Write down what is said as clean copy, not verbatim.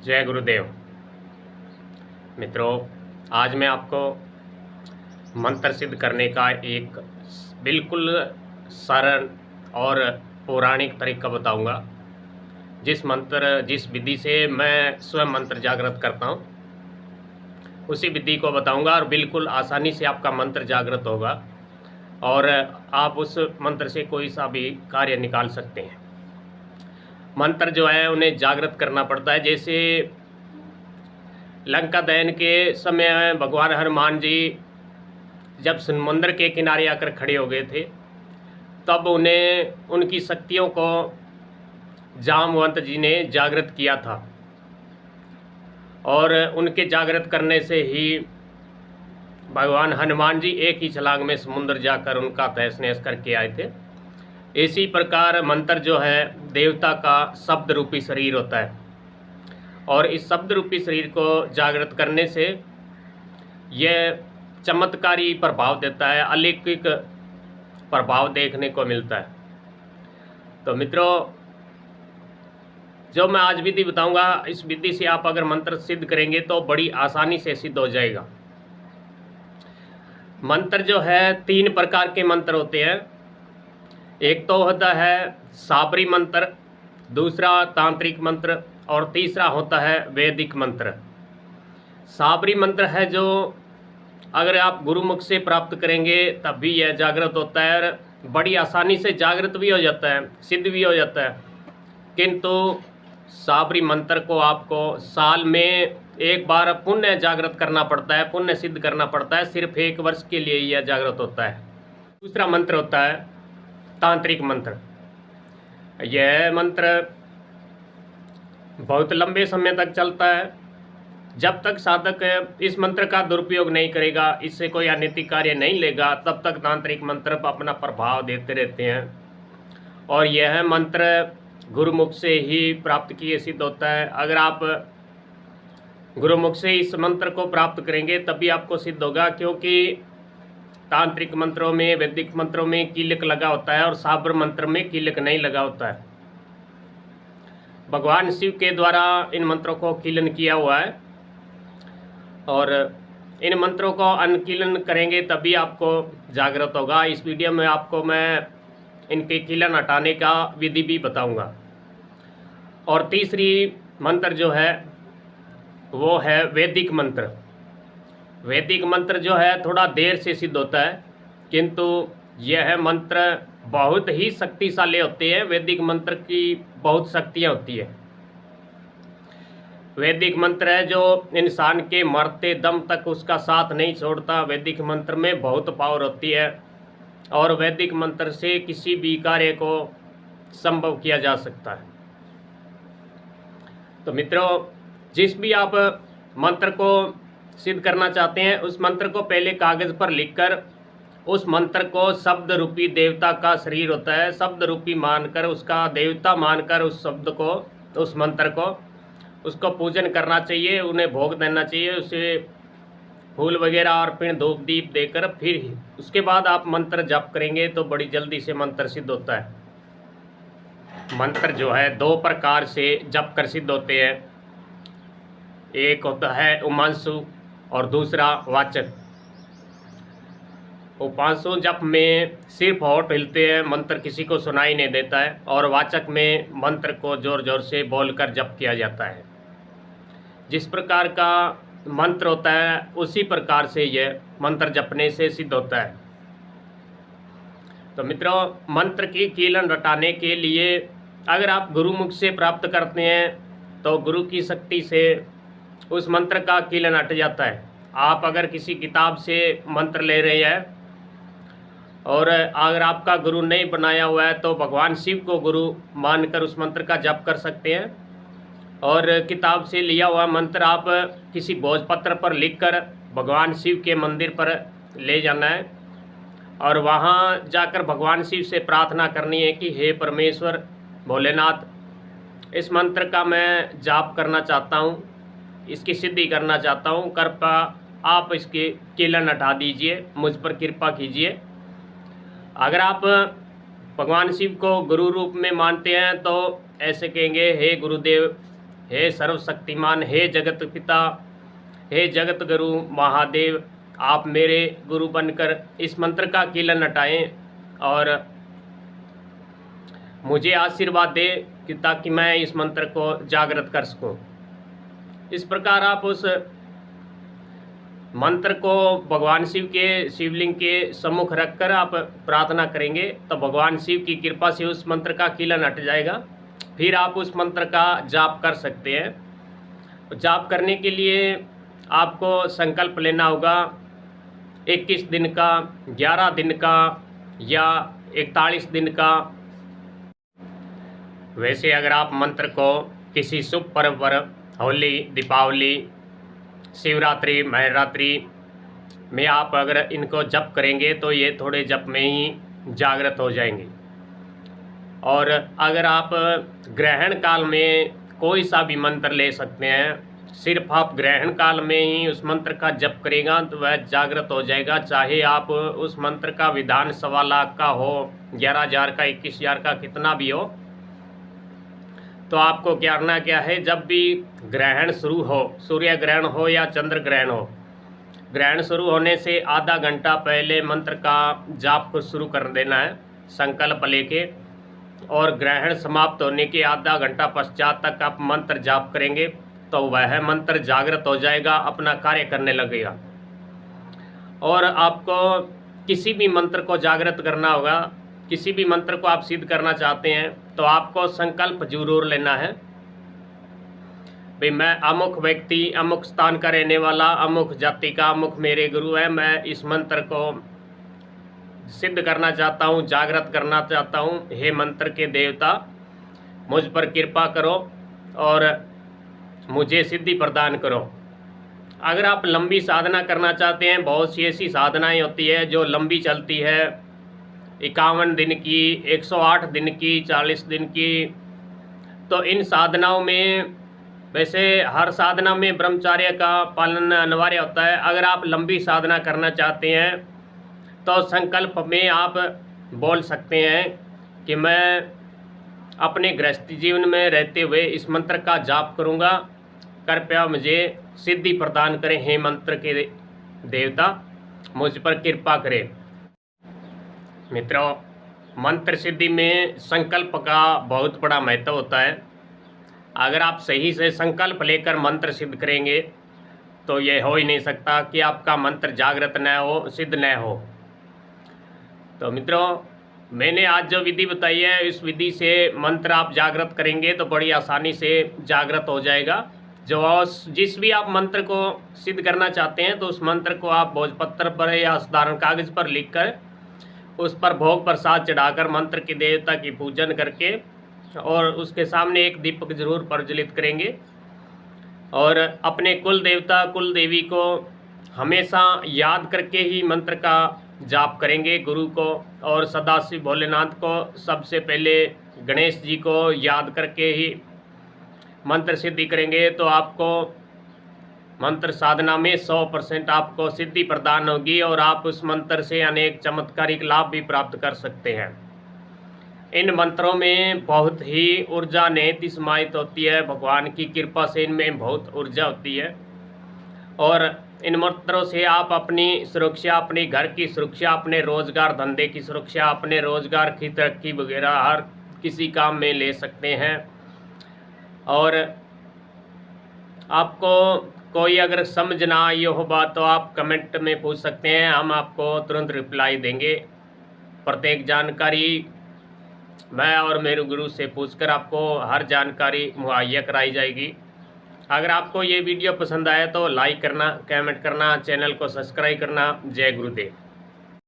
जय गुरुदेव। मित्रों, आज मैं आपको मंत्र सिद्ध करने का एक बिल्कुल सरल और पौराणिक तरीका बताऊंगा। जिस विधि से मैं स्वयं मंत्र जागृत करता हूं, उसी विधि को बताऊंगा और बिल्कुल आसानी से आपका मंत्र जागृत होगा और आप उस मंत्र से कोई सा भी कार्य निकाल सकते हैं। मंत्र जो है उन्हें जागृत करना पड़ता है। जैसे लंका दहन के समय भगवान हनुमान जी जब समुद्र के किनारे आकर खड़े हो गए थे, तब उन्हें उनकी शक्तियों को जामवंत जी ने जागृत किया था और उनके जागृत करने से ही भगवान हनुमान जी एक ही छलांग में समुद्र जाकर उनका तहस नहस करके आए थे। इसी प्रकार मंत्र जो है देवता का शब्द रूपी शरीर होता है और इस शब्द रूपी शरीर को जागृत करने से यह चमत्कारी प्रभाव देता है, अलौकिक प्रभाव देखने को मिलता है। तो मित्रों, जो मैं आज विधि बताऊंगा, इस विधि से आप अगर मंत्र सिद्ध करेंगे तो बड़ी आसानी से सिद्ध हो जाएगा। मंत्र जो है 3 प्रकार के मंत्र होते हैं। एक तो होता है साबरी मंत्र, दूसरा तांत्रिक मंत्र और तीसरा होता है वैदिक मंत्र। साबरी मंत्र है जो अगर आप गुरुमुख से प्राप्त करेंगे तब भी यह जागृत होता है और बड़ी आसानी से जागृत भी हो जाता है, सिद्ध भी हो जाता है। किंतु साबरी मंत्र को आपको साल में एक बार पुण्य जागृत करना पड़ता है, पुण्य सिद्ध करना पड़ता है। सिर्फ 1 वर्ष के लिए यह जागृत होता है। दूसरा मंत्र होता है तांत्रिक मंत्र। यह मंत्र बहुत लंबे समय तक चलता है। जब तक साधक इस मंत्र का दुरुपयोग नहीं करेगा, इससे कोई अनैतिक कार्य नहीं लेगा, तब तक तांत्रिक मंत्र अपना प्रभाव देते रहते हैं और यह मंत्र गुरुमुख से ही प्राप्त किए सिद्ध होता है। अगर आप गुरुमुख से इस मंत्र को प्राप्त करेंगे तभी आपको सिद्ध होगा, क्योंकि तांत्रिक मंत्रों में, वैदिक मंत्रों में कीलक लगा होता है और साबर मंत्र में कीलक नहीं लगा होता है। भगवान शिव के द्वारा इन मंत्रों को कीलन किया हुआ है और इन मंत्रों को अनुकीलन करेंगे तभी आपको जागृत होगा। इस वीडियो में आपको मैं इनके कीलन हटाने का विधि भी बताऊंगा। और तीसरी मंत्र जो है वो है वैदिक मंत्र। वैदिक मंत्र जो है थोड़ा देर से सिद्ध होता है, किंतु यह मंत्र बहुत ही शक्तिशाली होते हैं। वैदिक मंत्र की बहुत शक्तियाँ होती है। वैदिक मंत्र है जो इंसान के मरते दम तक उसका साथ नहीं छोड़ता। वैदिक मंत्र में बहुत पावर होती है और वैदिक मंत्र से किसी भी कार्य को संभव किया जा सकता है। तो मित्रों, जिस भी आप मंत्र को सिद्ध करना चाहते हैं, उस मंत्र को पहले कागज़ पर लिखकर उस मंत्र को शब्द रूपी देवता का शरीर होता है, शब्द रूपी मानकर, उसका देवता मानकर उस शब्द को, उस मंत्र को, उसको पूजन करना चाहिए, उन्हें भोग देना चाहिए, उसे फूल वगैरह और पिंड धूप दीप देकर फिर उसके बाद आप मंत्र जप करेंगे तो बड़ी जल्दी से मंत्र सिद्ध होता है। मंत्र जो है 2 प्रकार से जप कर सिद्ध होते हैं। एक होता है उमांशु और दूसरा वाचक। उपांशु जप में सिर्फ होंठ हिलते हैं, मंत्र किसी को सुनाई नहीं देता है, और वाचक में मंत्र को जोर जोर से बोलकर जप किया जाता है। जिस प्रकार का मंत्र होता है उसी प्रकार से यह मंत्र जपने से सिद्ध होता है। तो मित्रों, मंत्र की कीलन रटाने के लिए अगर आप गुरुमुख से प्राप्त करते हैं तो गुरु की शक्ति से उस मंत्र का कीलन हट जाता है। आप अगर किसी किताब से मंत्र ले रहे हैं और अगर आपका गुरु नहीं बनाया हुआ है तो भगवान शिव को गुरु मानकर उस मंत्र का जप कर सकते हैं। और किताब से लिया हुआ मंत्र आप किसी भोजपत्र पर लिखकर भगवान शिव के मंदिर पर ले जाना है और वहाँ जाकर भगवान शिव से प्रार्थना करनी है कि हे परमेश्वर भोलेनाथ, इस मंत्र का मैं जाप करना चाहता हूँ, इसकी सिद्धि करना चाहता हूँ, कृपा आप इसके कीलन हटा दीजिए, मुझ पर कृपा कीजिए। अगर आप भगवान शिव को गुरु रूप में मानते हैं तो ऐसे कहेंगे, हे गुरुदेव, हे सर्वशक्तिमान, हे जगत पिता, हे जगत गुरु महादेव, आप मेरे गुरु बनकर इस मंत्र का कीलन हटाएं और मुझे आशीर्वाद दे कि ताकि मैं इस मंत्र को जागृत कर सकूं। इस प्रकार आप उस मंत्र को भगवान शिव के शिवलिंग के सम्मुख रखकर आप प्रार्थना करेंगे तो भगवान शिव की कृपा से उस मंत्र का कीलन हट जाएगा। फिर आप उस मंत्र का जाप कर सकते हैं। जाप करने के लिए आपको संकल्प लेना होगा 21 दिन का, 11 दिन का या 41 दिन का। वैसे अगर आप मंत्र को किसी शुभ पर्व पर, होली, दीपावली, शिवरात्रि, महारात्रि में आप अगर इनको जप करेंगे तो ये थोड़े जप में ही जागृत हो जाएंगे। और अगर आप ग्रहण काल में कोई सा भी मंत्र ले सकते हैं, सिर्फ आप ग्रहण काल में ही उस मंत्र का जप करेगा तो वह जागृत हो जाएगा। चाहे आप उस मंत्र का विधान 1.25 लाख का हो, 11,000 का, 21,000 का, कितना भी हो, तो आपको करना क्या है, जब भी ग्रहण शुरू हो, सूर्य ग्रहण हो या चंद्र ग्रहण हो, ग्रहण शुरू होने से आधा घंटा पहले मंत्र का जाप को शुरू कर देना है संकल्प लेके, और ग्रहण समाप्त होने के आधा घंटा पश्चात तक आप मंत्र जाप करेंगे तो वह मंत्र जागृत हो जाएगा, अपना कार्य करने लगेगा। और आपको किसी भी मंत्र को जागृत करना होगा, किसी भी मंत्र को आप सिद्ध करना चाहते हैं तो आपको संकल्प जरूर लेना है भाई मैं अमुक व्यक्ति, अमुक स्थान का रहने वाला, अमुक जाति का, अमुक मेरे गुरु है, मैं इस मंत्र को सिद्ध करना चाहता हूँ, जागृत करना चाहता हूँ। हे मंत्र के देवता, मुझ पर कृपा करो और मुझे सिद्धि प्रदान करो। अगर आप लंबी साधना करना चाहते हैं, बहुत सी ऐसी साधनाएं होती है जो लंबी चलती है, 51 दिन की, 108 दिन की, 40 दिन की। तो इन साधनाओं में, वैसे हर साधना में ब्रह्मचर्य का पालन अनिवार्य होता है। अगर आप लंबी साधना करना चाहते हैं तो संकल्प में आप बोल सकते हैं कि मैं अपने गृहस्थी जीवन में रहते हुए इस मंत्र का जाप करूंगा, कृपया मुझे सिद्धि प्रदान करें। हे मंत्र के देवता, मुझ पर कृपा करें। मित्रों, मंत्र सिद्धि में संकल्प का बहुत बड़ा महत्व होता है। अगर आप सही से संकल्प लेकर मंत्र सिद्ध करेंगे तो यह हो ही नहीं सकता कि आपका मंत्र जागृत न हो, सिद्ध न हो। तो मित्रों, मैंने आज जो विधि बताई है, इस विधि से मंत्र आप जागृत करेंगे तो बड़ी आसानी से जागृत हो जाएगा। जिस भी आप मंत्र को सिद्ध करना चाहते हैं तो उस मंत्र को आप भोजपत्र पर या साधारण कागज पर लिखकर उस पर भोग प्रसाद चढ़ाकर मंत्र के देवता की पूजन करके और उसके सामने एक दीपक जरूर प्रज्वलित करेंगे। और अपने कुल देवता, कुल देवी को हमेशा याद करके ही मंत्र का जाप करेंगे। गुरु को और सदाशिव भोलेनाथ को, सबसे पहले गणेश जी को याद करके ही मंत्र सिद्धि करेंगे तो आपको मंत्र साधना में 100% आपको सिद्धि प्रदान होगी और आप उस मंत्र से अनेक चमत्कारिक लाभ भी प्राप्त कर सकते हैं। इन मंत्रों में बहुत ही ऊर्जा निहित समाहित होती है। भगवान की कृपा से इनमें बहुत ऊर्जा होती है और इन मंत्रों से आप अपनी सुरक्षा, अपने घर की सुरक्षा, अपने रोजगार धंधे की सुरक्षा, अपने रोजगार की तरक्की वगैरह हर किसी काम में ले सकते हैं। और आपको कोई अगर समझ ना आई हो बात तो आप कमेंट में पूछ सकते हैं, हम आपको तुरंत रिप्लाई देंगे। प्रत्येक जानकारी मैं और मेरे गुरु से पूछकर आपको हर जानकारी मुहैया कराई जाएगी। अगर आपको ये वीडियो पसंद आया तो लाइक करना, कमेंट करना, चैनल को सब्सक्राइब करना। जय गुरुदेव।